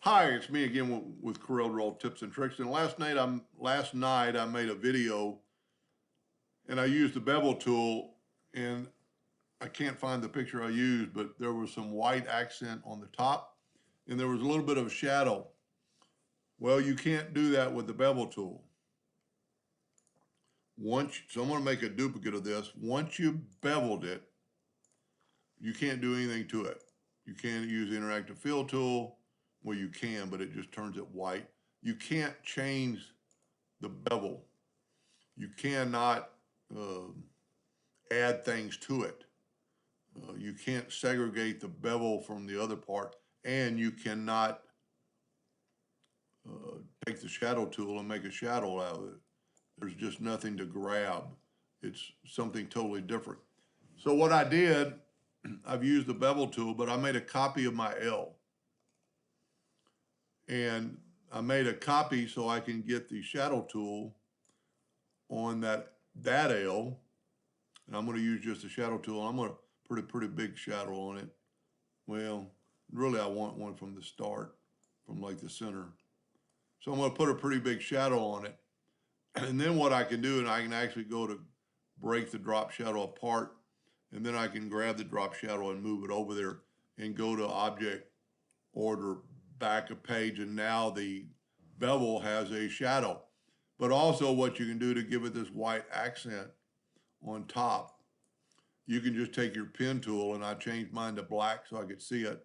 Hi, it's me again with Corel Draw Tips and Tricks. And last night I made a video and I used the bevel tool, and I can't find the picture I used, but there was some white accent on the top and there was a little bit of a shadow. Well, you can't do that with the bevel tool. So I'm going to make a duplicate of this. Once you beveled it, you can't do anything to it. You can't use the interactive fill tool. Well, you can, but it just turns it white. You can't change the bevel. You cannot add things to it. You can't segregate the bevel from the other part, and you cannot take the shadow tool and make a shadow out of it. There's just nothing to grab. It's something totally different. So what I did, I've used the bevel tool, but I made a copy of my L. And I made a copy so I can get the shadow tool on that L. And I'm going to use just the shadow tool. I'm going to put a pretty big shadow on it. Well, really I want one from the start, from like the center. So I'm going to put a pretty big shadow on it. And then what I can do, and I can actually go to break the drop shadow apart, and then I can grab the drop shadow and move it over there and go to object, order, back a page, and now the bevel has a shadow. But also what you can do to give it this white accent on top, you can just take your pen tool, and I changed mine to black so I could see it.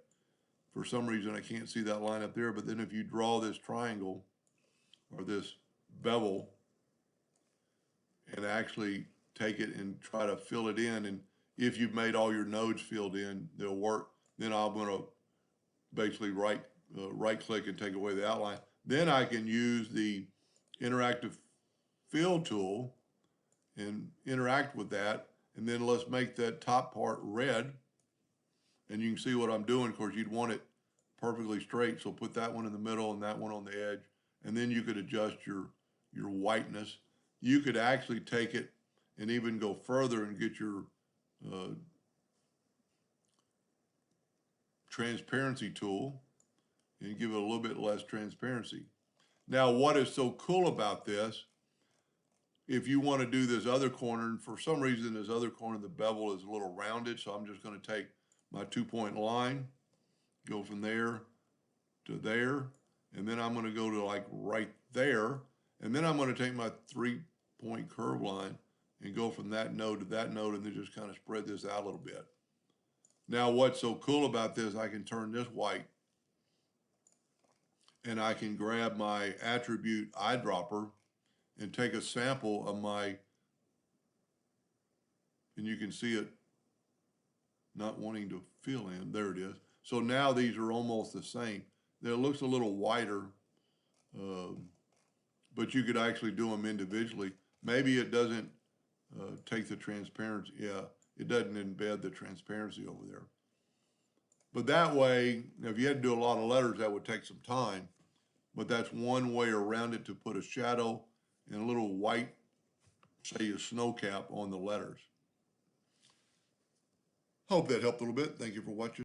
For some reason I can't see that line up there, but then if you draw this triangle or this bevel and actually take it and try to fill it in, and if you've made all your nodes filled in, they'll work. Then I'm going to basically right click and take away the outline. Then I can use the interactive fill tool and interact with that. And then let's make that top part red. And you can see what I'm doing. Of course, you'd want it perfectly straight. So put that one in the middle and that one on the edge. And then you could adjust your whiteness. You could actually take it and even go further and get your transparency tool and give it a little bit less transparency. Now, what is so cool about this, if you want to do this other corner, and for some reason this other corner, the bevel is a little rounded, so I'm just going to take my 2-point line, go from there to there, and then I'm going to go to like right there, and then I'm going to take my 3-point curve line and go from that node to that node, and then just kind of spread this out a little bit. Now, what's so cool about this, I can turn this white, and I can grab my attribute eyedropper and take a sample of my, and you can see it not wanting to fill in. There it is. So now these are almost the same. It looks a little whiter, but you could actually do them individually. Maybe it doesn't take the transparency. Yeah, it doesn't embed the transparency over there. But that way, if you had to do a lot of letters, that would take some time. But that's one way around it to put a shadow and a little white, say a snow cap on the letters. Hope that helped a little bit. Thank you for watching.